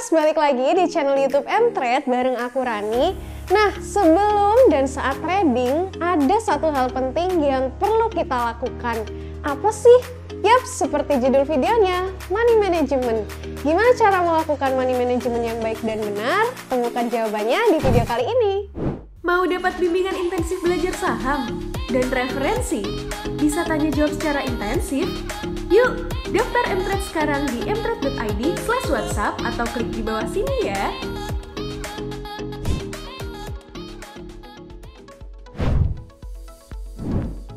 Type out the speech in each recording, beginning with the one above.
Traders, balik lagi di channel YouTube M-Trade bareng aku Rani. Nah, sebelum dan saat trading, ada satu hal penting yang perlu kita lakukan. Apa sih? Yap, seperti judul videonya, Money Management. Gimana cara melakukan money management yang baik dan benar? Temukan jawabannya di video kali ini. Mau dapat bimbingan intensif belajar saham dan referensi? Bisa tanya jawab secara intensif? Yuk, daftar M-Trade sekarang di mtrade.id/WhatsApp atau klik di bawah sini ya.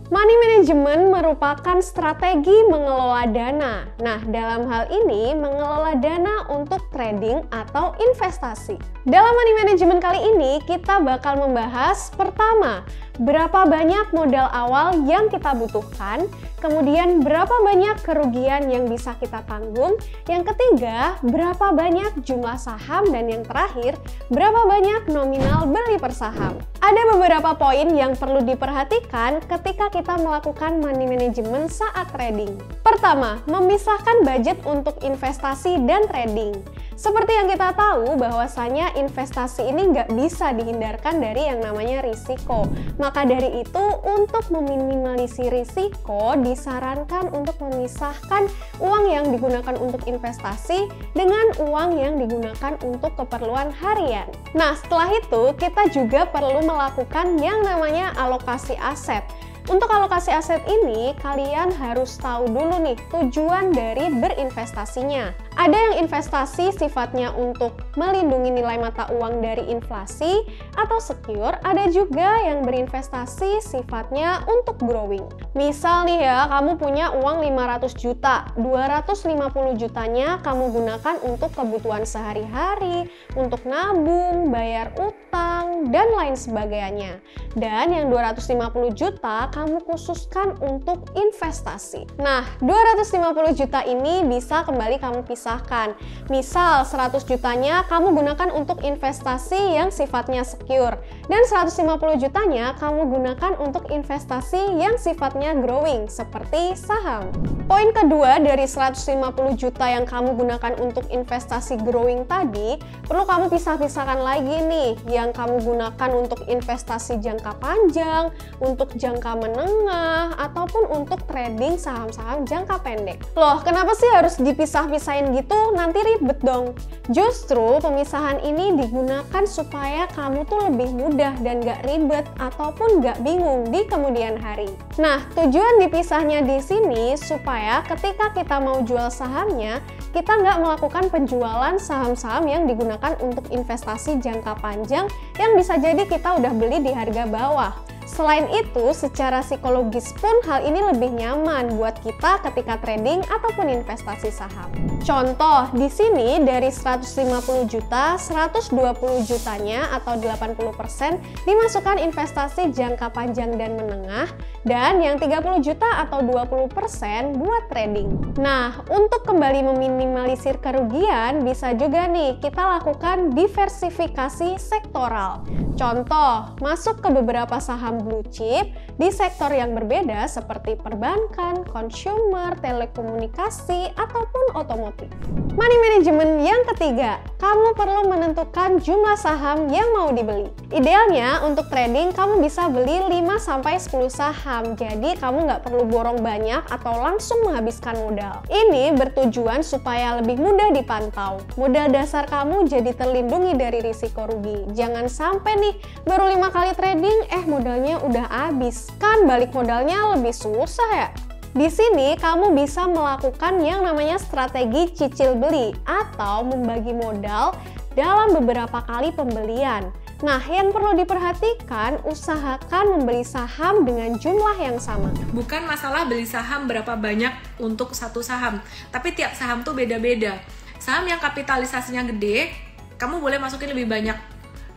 Money management merupakan strategi mengelola dana. Nah, dalam hal ini mengelola dana untuk trading atau investasi. Dalam money management kali ini kita bakal membahas pertama, berapa banyak modal awal yang kita butuhkan, kemudian berapa banyak kerugian yang bisa kita tanggung, yang ketiga, berapa banyak jumlah saham, dan yang terakhir, berapa banyak nominal beli per saham. Ada beberapa poin yang perlu diperhatikan ketika kita melakukan money management saat trading. Pertama, memisahkan budget untuk investasi dan trading. Seperti yang kita tahu bahwasanya investasi ini nggak bisa dihindarkan dari yang namanya risiko. Maka dari itu untuk meminimalisir risiko disarankan untuk memisahkan uang yang digunakan untuk investasi dengan uang yang digunakan untuk keperluan harian. Nah, setelah itu kita juga perlu melakukan yang namanya alokasi aset. Untuk alokasi aset ini, kalian harus tahu dulu nih tujuan dari berinvestasinya. Ada yang investasi sifatnya untuk melindungi nilai mata uang dari inflasi atau secure, ada juga yang berinvestasi sifatnya untuk growing. Misal nih ya, kamu punya uang 500 juta, 250 jutanya kamu gunakan untuk kebutuhan sehari-hari, untuk nabung, bayar utang, dan lain sebagainya. Dan yang 250 juta kamu khususkan untuk investasi. Nah, 250 juta ini bisa kembali kamu pisahkan. Misal 100 jutanya kamu gunakan untuk investasi yang sifatnya secure dan 150 jutanya kamu gunakan untuk investasi yang sifatnya growing seperti saham. Poin kedua dari 150 juta yang kamu gunakan untuk investasi growing tadi, perlu kamu pisah-pisahkan lagi nih yang kamu gunakan untuk investasi jangka panjang, untuk jangka menengah, ataupun untuk trading saham-saham jangka pendek. Loh, kenapa sih harus dipisah-pisahin gitu? Nanti ribet dong. Justru pemisahan ini digunakan supaya kamu tuh lebih mudah dan gak ribet ataupun gak bingung di kemudian hari. Nah, tujuan dipisahnya di sini supaya ketika kita mau jual sahamnya, kita nggak melakukan penjualan saham-saham yang digunakan untuk investasi jangka panjang yang bisa jadi kita udah beli di harga bawah. Selain itu, secara psikologis pun hal ini lebih nyaman buat kita ketika trading ataupun investasi saham. Contoh, di sini dari 150 juta, 120 jutanya atau 80% dimasukkan investasi jangka panjang dan menengah, dan yang 30 juta atau 20% buat trading. Nah, untuk kembali meminimalisir kerugian, bisa juga nih kita lakukan diversifikasi sektoral. Contoh, masuk ke beberapa saham blue chip di sektor yang berbeda seperti perbankan, consumer, telekomunikasi, ataupun otomotif. Money management yang ketiga, kamu perlu menentukan jumlah saham yang mau dibeli. Idealnya untuk trading kamu bisa beli 5-10 saham, jadi kamu nggak perlu borong banyak atau langsung menghabiskan modal. Ini bertujuan supaya lebih mudah dipantau. Modal dasar kamu jadi terlindungi dari risiko rugi. Jangan sampai nih baru 5 kali trading modalnya udah habis. Kan balik modalnya lebih susah ya. Di sini kamu bisa melakukan yang namanya strategi cicil beli atau membagi modal dalam beberapa kali pembelian. Nah, yang perlu diperhatikan, usahakan membeli saham dengan jumlah yang sama. Bukan masalah beli saham berapa banyak untuk satu saham, tapi tiap saham tuh beda-beda. Saham yang kapitalisasinya gede, kamu boleh masukin lebih banyak,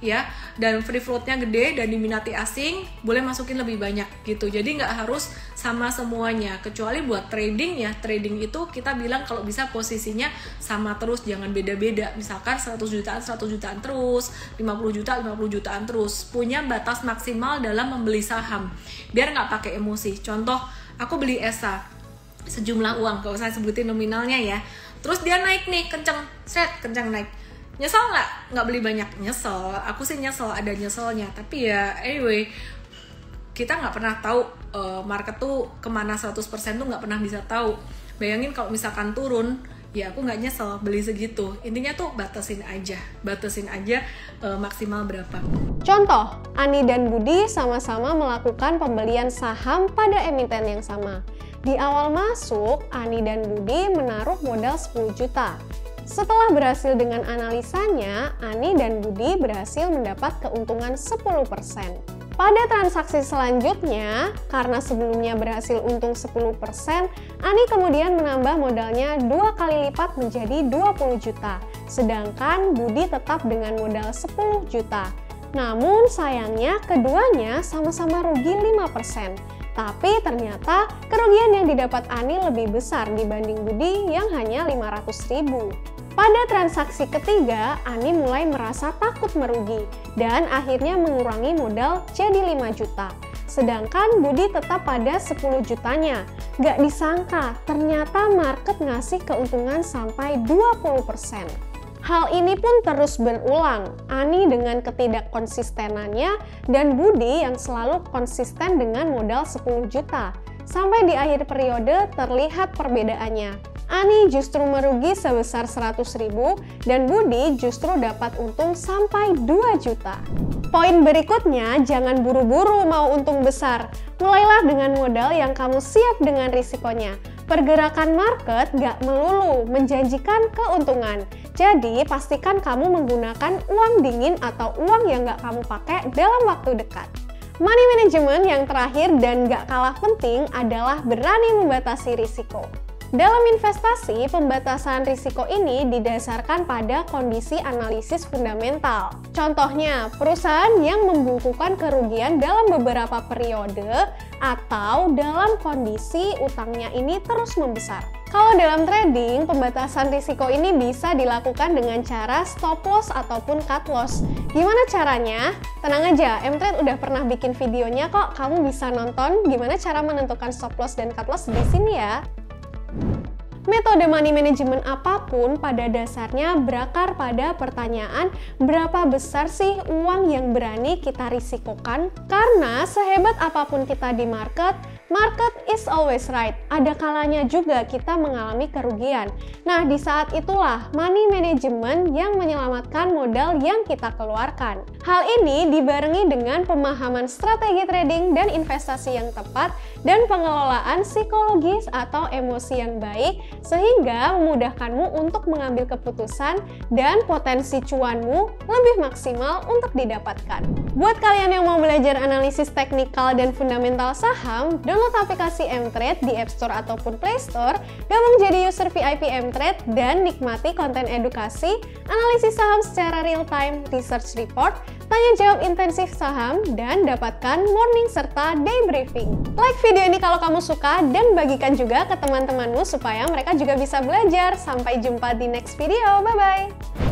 ya, dan free floatnya gede dan diminati asing, boleh masukin lebih banyak gitu. Jadi nggak harus sama semuanya, kecuali buat trading ya. Trading itu kita bilang kalau bisa posisinya sama terus, jangan beda-beda. Misalkan 100 jutaan terus, 50 jutaan terus. Punya batas maksimal dalam membeli saham, biar nggak pakai emosi. Contoh, aku beli ESA sejumlah uang, kalau saya sebutin nominalnya ya. Terus dia naik nih, kenceng naik. Nyesel nggak beli banyak? Nyesel, aku sih nyesel, ada nyeselnya. Tapi ya anyway, kita nggak pernah tahu market tuh kemana 100% tuh nggak pernah bisa tahu. Bayangin kalau misalkan turun, ya aku nggak nyesel beli segitu. Intinya tuh batasin aja maksimal berapa. Contoh, Ani dan Budi sama-sama melakukan pembelian saham pada emiten yang sama. Di awal masuk, Ani dan Budi menaruh modal 10 juta. Setelah berhasil dengan analisanya, Ani dan Budi berhasil mendapat keuntungan 10%. Pada transaksi selanjutnya, karena sebelumnya berhasil untung 10%, Ani kemudian menambah modalnya 2 kali lipat menjadi 20 juta. Sedangkan Budi tetap dengan modal 10 juta. Namun sayangnya keduanya sama-sama rugi 5%. Tapi ternyata kerugian yang didapat Ani lebih besar dibanding Budi yang hanya 500.000. Pada transaksi ketiga, Ani mulai merasa takut merugi dan akhirnya mengurangi modal jadi 5 juta. Sedangkan Budi tetap pada 10 jutanya. Gak disangka, ternyata market ngasih keuntungan sampai 20%. Hal ini pun terus berulang, Ani dengan ketidakkonsistenannya dan Budi yang selalu konsisten dengan modal 10 juta. Sampai di akhir periode terlihat perbedaannya. Ani justru merugi sebesar 100.000 dan Budi justru dapat untung sampai 2 juta. Poin berikutnya, jangan buru-buru mau untung besar. Mulailah dengan modal yang kamu siap dengan risikonya. Pergerakan market gak melulu menjanjikan keuntungan. Jadi, pastikan kamu menggunakan uang dingin atau uang yang gak kamu pakai dalam waktu dekat. Money management yang terakhir dan gak kalah penting adalah berani membatasi risiko. Dalam investasi, pembatasan risiko ini didasarkan pada kondisi analisis fundamental. Contohnya, perusahaan yang membukukan kerugian dalam beberapa periode atau dalam kondisi utangnya ini terus membesar. Kalau dalam trading, pembatasan risiko ini bisa dilakukan dengan cara stop loss ataupun cut loss. Gimana caranya? Tenang aja, Mtrade udah pernah bikin videonya kok, kamu bisa nonton gimana cara menentukan stop loss dan cut loss di sini ya. Metode money management apapun pada dasarnya berakar pada pertanyaan berapa besar sih uang yang berani kita risikokan? Karena sehebat apapun kita di market is always right. Ada kalanya juga kita mengalami kerugian. Nah, di saat itulah money management yang menyelamatkan modal yang kita keluarkan. Hal ini dibarengi dengan pemahaman strategi trading dan investasi yang tepat dan pengelolaan psikologis atau emosi yang baik sehingga memudahkanmu untuk mengambil keputusan dan potensi cuanmu lebih maksimal untuk didapatkan. Buat kalian yang mau belajar analisis teknikal dan fundamental saham, download aplikasi Mtrade di App Store ataupun Play Store, gabung jadi user VIP Mtrade dan nikmati konten edukasi, analisis saham secara real time, research report, tanya jawab intensif saham, dan dapatkan morning serta day briefing. Like video ini kalau kamu suka dan bagikan juga ke teman-temanmu supaya mereka juga bisa belajar. Sampai jumpa di next video, bye-bye!